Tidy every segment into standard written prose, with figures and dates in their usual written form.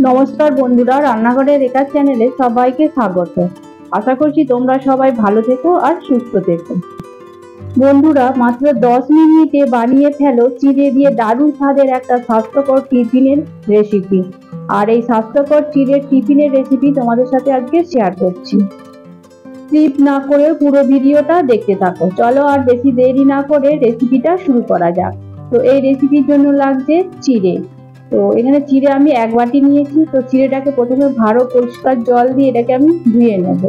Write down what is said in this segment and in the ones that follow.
নমস্কার বন্ধুরা, রান্নাঘরে রেখা চ্যানেলে সবাইকে স্বাগত। আশা করছি তোমরা সবাই ভালো থেকো আর সুস্থ থেকো। বন্ধুরা, মাত্র 10 মিনিটে বানিয়ে ফেলো চিড়ে দিয়ে দারুণ স্বাদের একটা স্বাস্থ্যকর টিফিনের রেসিপি। আর এই স্বাস্থ্যকর চিড়ের টিফিনের রেসিপি তোমাদের সাথে আজকে শেয়ার করছি। স্কিপ না করে পুরো ভিডিওটা দেখতে থাকো। চলো আর বেশি দেরি না করে রেসিপিটা শুরু করা যাক। তো এই রেসিপির জন্য লাগছে চিড়ে। তো এখানে চিড়ে আমি 1 বাটি নিয়েছি। তো চিড়েটাকে প্রথমে ভালো পরিষ্কার জল দিয়ে এটাকে আমি ধুয়ে নেব।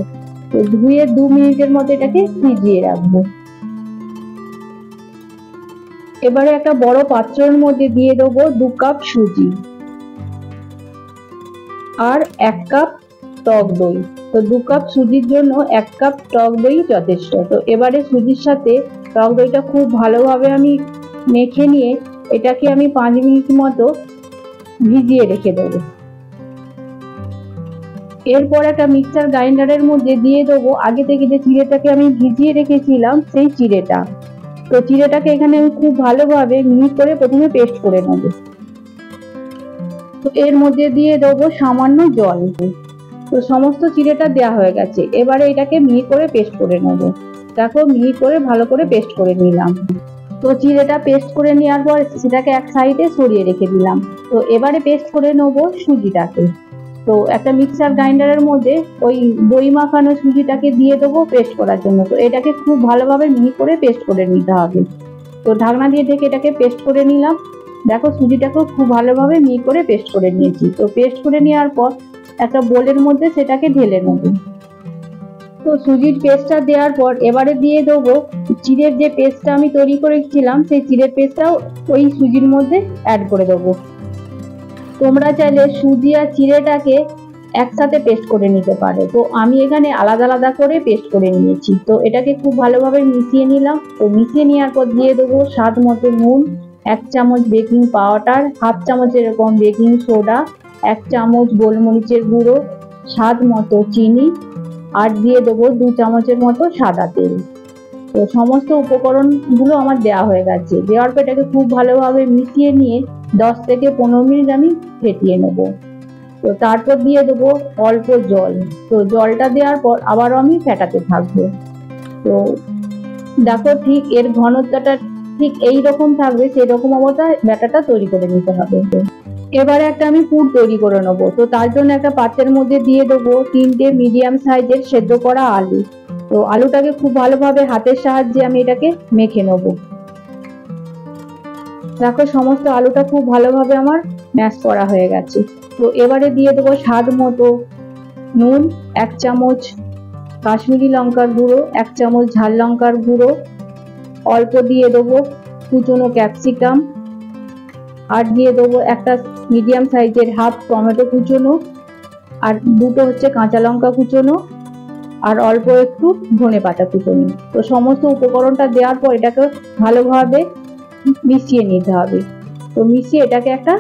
তো ধুয়ে 2 মিনিটের মতো এটাকে ভিজিয়ে রাখবো। এবারে একটা বড় পাত্রের মধ্যে দিয়ে দেবো 2 কাপ সুজি আর 1 কাপ টক দই। তো 2 কাপ সুজির জন্য 1 কাপ টক দই যথেষ্ট। তো এবারে সুজির সাথে টক দইটা খুব ভালোভাবে আমি মেখে নিয়ে এটাকে আমি 5 মিনিট মতো ভিজিয়ে রেখে দেবো। এরপর একটা মিক্সার গ্রাইন্ডারের মধ্যে দিয়ে দেবো আগে থেকে যে চিড়েটাকে আমি ভিজিয়ে রেখেছিলাম সেই চিড়েটা। তো চিড়েটাকে এখানে আমি খুব ভালোভাবে মিহি করে প্রথমে পেস্ট করে নেব। তো এর মধ্যে দিয়ে দেবো সামান্য জল। তো সমস্ত চিড়েটা দেওয়া হয়ে গেছে। এবারে এটাকে মিহি করে পেস্ট করে নেব। দেখো, মিহি করে ভালো করে পেস্ট করে নিলাম। তো চিড়েটা পেস্ট করে নেওয়ার পর সেটাকে এক সাইডে সরিয়ে রেখে দিলাম। তো এবারে পেস্ট করে নেব সুজিটাকে। তো একটা মিক্সার গ্রাইন্ডারের মধ্যে ওই দই মাখানো সুজিটাকে দিয়ে দেবো পেস্ট করার জন্য। তো এটাকে খুব ভালোভাবে মিহি করে পেস্ট করে নিতে হবে। তো ঢাকনা দিয়ে ঢেকে এটাকে পেস্ট করে নিলাম। দেখো, সুজিটাকেও খুব ভালোভাবে মিহি করে পেস্ট করে নিয়েছি। তো পেস্ট করে নেওয়ার পর একটা বোলের মধ্যে সেটাকে ঢেলে নেব। তো সুজির পেস্টটা দেওয়ার পর এবারে দিয়ে দেবো চিড়ের যে পেস্টটা আমি তৈরি করেছিলাম, সেই চিড়ের পেস্টটাও ওই সুজির মধ্যে অ্যাড করে দেবো। তোমরা চাইলে সুজি আর চিড়েটাকে একসাথে পেস্ট করে নিতে পারো। তো আমি এখানে আলাদা আলাদা করে পেস্ট করে নিয়েছি। তো এটাকে খুব ভালোভাবে মিশিয়ে নিলাম। তো মিশিয়ে নেওয়ার পর দিয়ে দেবো স্বাদ মতো নুন, 1 চামচ বেকিং পাউডার, 1/2 চামচ এরকম বেকিং সোডা, 1 চামচ গোলমরিচের গুঁড়ো, স্বাদ মতো চিনি, আর দিয়ে দেবো 2 চামচের মতো সাদা তেল। তো সমস্ত উপকরণগুলো আমার দেওয়া হয়ে গেছে। দেওয়ার পর এটাকে খুব ভালোভাবে মিশিয়ে নিয়ে 10 থেকে 15 মিনিট আমি ফেটিয়ে নেব। তো তারপর দিয়ে দেবো অল্প জল। তো জলটা দেওয়ার পর আবারও আমি ফেটাতে থাকবো। তো দেখো, ঠিক এর ঘনত্বটা ঠিক এই রকম থাকবে, সেই রকম অবস্থায় ব্যাটারটা তৈরি করে নিতে হবে। এবারে একটা আমি পুর তৈরি করে নেব। তো তার জন্য একটা পাত্রের মধ্যে দিয়ে দেবো 3টে মিডিয়াম সাইজের সেদ্ধ করা আলু। তো আলুটাকে খুব ভালোভাবে হাতের সাহায্যে আমি এটাকে মেখে নেব। দেখো, সমস্ত আলুটা খুব ভালোভাবে আমার ম্যাশ করা হয়ে গেছে। তো এবারে দিয়ে দেবো স্বাদ মতো নুন, 1 চামচ কাশ্মীরি লঙ্কার গুঁড়ো, 1 চামচ ঝাল লঙ্কার গুঁড়ো, অল্প দিয়ে দেবো কুচনো ক্যাপসিকাম, আর দিয়ে দেবো একটা মিডিয়াম সাইজের হাফ টমেটো কুচনো, আর 2টো হচ্ছে কাঁচা লঙ্কা কুচনো, আর অল্প একটু ধনেপাতা কুচনো। তো সমস্ত উপকরণটা দেওয়ার পর এটাকে ভালোভাবে মিশিয়ে নিতে হবে। তো মিশিয়ে এটাকে একটা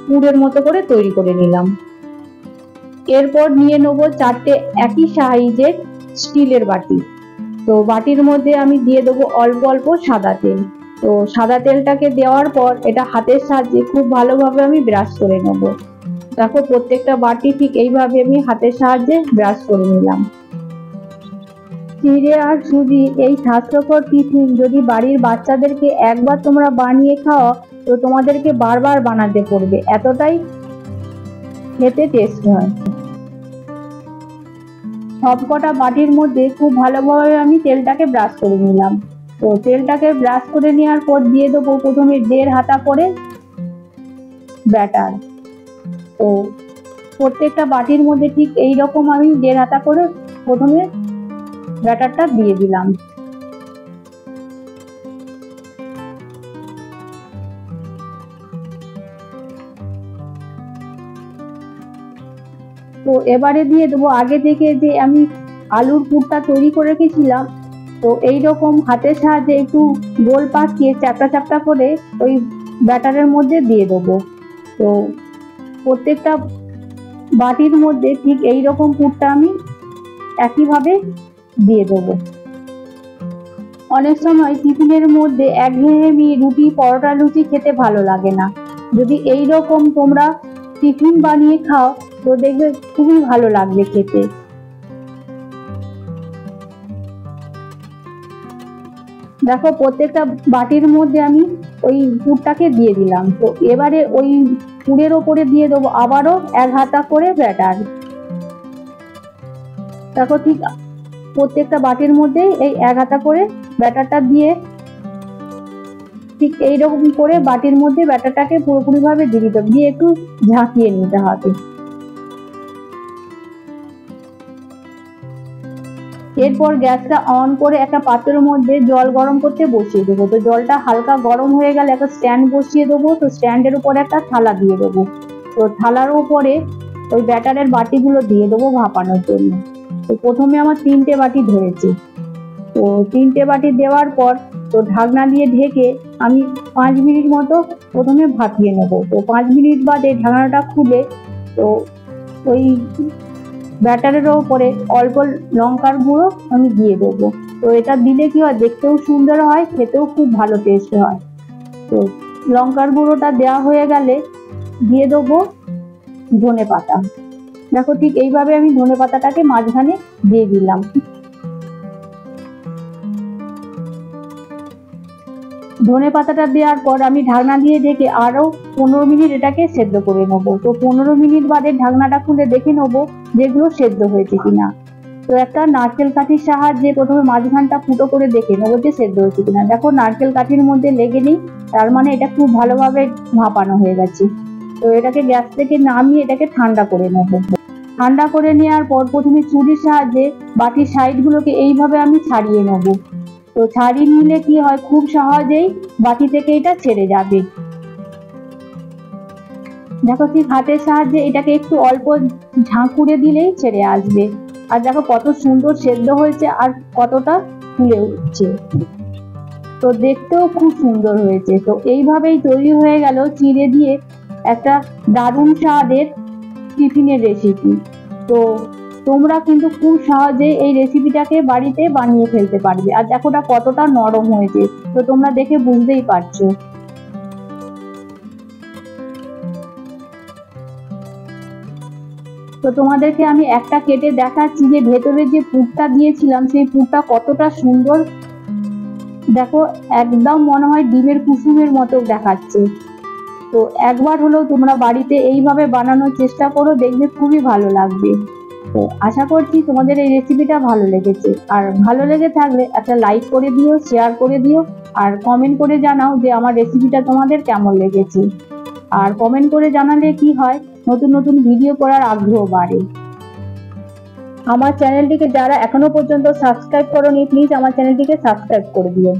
পুরের মতো করে তৈরি করে নিলাম। এরপর নিয়ে নেব 4টে একই সাইজের স্টিলের বাটি। তো বাটির মধ্যে আমি দিয়ে দেবো অল্প অল্প সাদা তেল। তো সাদা তেলটাকে দেওয়ার পর এটা হাতের সাহায্যে খুব ভালোভাবে আমি ব্রাশ করে নেব। দেখো, প্রত্যেকটা বাটি ঠিক এইভাবে আমি হাতের সাহায্যে ব্রাশ করে নিলাম। চিড়ে আর সুজি এই স্বাস্থ্যকর টিফিন যদি বাড়ির বাচ্চাদেরকে একবার তোমরা বানিয়ে খাও, তো তোমাদেরকে বারবার বানাতে পড়বে, এতটাই খেতে টেস্ট হয়। সবকটা বাটির মধ্যে খুব ভালোভাবে আমি তেলটাকে ব্রাশ করে নিলাম। তো তেলটাকে ব্রাশ করে নেওয়ার পর দিয়ে দেবো প্রথমে 1.5 হাতা করে ব্যাটার। তো প্রত্যেকটা বাটির মধ্যে ঠিক এই রকম আমি 1.5 হাতা করে প্রথমে ব্যাটারটা দিয়ে দিলাম। তো এবারে দিয়ে দেবো আগে থেকে যে আমি আলুর পুরটা তৈরি করে রেখেছিলাম। তো এই রকম হাতের সাহায্যে একটু গোল পাকিয়ে চ্যাপটা চ্যাপটা করে ওই ব্যাটারের মধ্যে দিয়ে দেবো। তো প্রত্যেকটা বাটির মধ্যে ঠিক এই রকম পুরটা আমি একইভাবে দিয়ে দেবো। অনেক সময় টিফিনের মধ্যে একঘেয়েমি রুটি, পরোটা, লুচি খেতে ভালো লাগে না। যদি এই রকম তোমরা টিফিন বানিয়ে খাও তো দেখবে খুবই ভালো লাগবে খেতে। দেখো প্রত্যেকটা বাটির মধ্যে আমি ওই পুরটাকে দিয়ে দিলাম। তো এবারে ওই পুরের ওপরে দিয়ে দেবো আবারও 1 হাতা করে ব্যাটার। দেখো ঠিক প্রত্যেকটা বাটির মধ্যে এই 1 হাতা করে ব্যাটারটা দিয়ে ঠিক এইরকম করে বাটির মধ্যে ব্যাটারটাকে পুরোপুরি ভাবে দিয়ে দিতে হবে, দিয়ে একটু ঝাঁকিয়ে নিতে হবে। এরপর গ্যাসটা অন করে একটা পাত্রের মধ্যে জল গরম করতে বসিয়ে দেবো। তো জলটা হালকা গরম হয়ে গেলে একটা স্ট্যান্ড বসিয়ে দেবো। তো স্ট্যান্ডের উপরে একটা থালা দিয়ে দেবো। তো থালার উপরে ওই ব্যাটারের বাটিগুলো দিয়ে দেবো ভাপানোর জন্য। তো প্রথমে আমার 3টে বাটি ধরেছে। তো 3টে বাটি দেওয়ার পর তো ঢাকনা দিয়ে ঢেকে আমি 5 মিনিট মতো প্রথমে ভাপিয়ে নেবো। তো 5 মিনিট বাদে ঢাকনাটা খুলে তো ওই ব্যাটারের উপরে অল্প লঙ্কার গুঁড়ো আমি দিয়ে দেবো। তো এটা দিলে কি হয়, দেখতেও সুন্দর হয়, খেতেও খুব ভালো টেস্ট হয়। তো লঙ্কার গুঁড়োটা দেওয়া হয়ে গেলে দিয়ে দেবো ধনেপাতা। দেখো ঠিক এইভাবে আমি ধনেপাতাটাকে মাঝখানে দিয়ে দিলাম। ধনেপাতাটা দেওয়ার পর আমি ঢাকনা দিয়ে ঢেকে আরো 15 মিনিট এটাকে সেদ্ধ করে নেবো। তো 15 মিনিট বাদে ঢাকনাটা খুলে দেখে নেবো যেগুলো সেদ্ধ হয়েছে কিনা। তো একটা নারকেল কাঠির সাহায্যে প্রথমে মাঝখানটা ফুটো করে দেখে নেবো যে সেদ্ধ হয়েছে কিনা। দেখো নারকেল কাঠির মধ্যে লেগে নেই, তার মানে এটা খুব ভালোভাবে ভাপানো হয়ে গেছে। তো এটাকে গ্যাস থেকে নামিয়ে এটাকে ঠান্ডা করে নেবো। ঠান্ডা করে নেওয়ার পর প্রথমে ছুরির সাহায্যে বাটির সাইডগুলোকে এইভাবে আমি ছাড়িয়ে নেবো। তো ছাড়িয়ে নিলে কি হয়, খুব সহজেই বাটি থেকে এটা ছেড়ে যাবে। দেখো ঠিক হাতের সাহায্যে এটাকে একটু অল্প ঝাঁকুড়ে দিলেই ছেড়ে আসবে। আর দেখো কত সুন্দর সেদ্ধ হয়েছে আর কতটা ফুলে উঠছে। তো দেখতেও খুব সুন্দর হয়েছে। তো এইভাবেই তৈরি হয়ে গেল চিড়ে দিয়ে একটা দারুণ স্বাদের টিফিনের রেসিপি। তো তোমরা কিন্তু খুব সহজে এই রেসিপিটাকে বাড়িতে বানিয়ে ফেলতে পারবে। আর দেখো এটা কতটা নরম হয়েছে, তো তোমরা দেখে বুঝতেই পারছো। তো তোমাদেরকে আমি একটা কেটে দেখাচ্ছি যে ভেতরে যে পুরটা দিয়েছিলাম সেই পুরটা কতটা সুন্দর। দেখো একদম মনে হয় ডিমের কুসুমের মতো দেখাচ্ছে। তো একবার হলেও তোমরা বাড়িতে এইভাবে বানানোর চেষ্টা করো, দেখবে খুবই ভালো লাগবে। তো আশা করছি তোমাদের এই রেসিপিটা ভালো লেগেছে। আর ভালো লেগে থাকলে একটা লাইক করে দিও, শেয়ার করে দিও, আর কমেন্ট করে জানাও যে আমার রেসিপিটা তোমাদের কেমন লেগেছে। আর কমেন্ট করে জানালে কি হয়, নতুন নতুন ভিডিও করার আগ্রহ বাড়ে। আমার চ্যানেলটিকে যারা এখনো পর্যন্ত সাবস্ক্রাইব করোনি, প্লিজ আমার চ্যানেলটিকে সাবস্ক্রাইব করে দিও।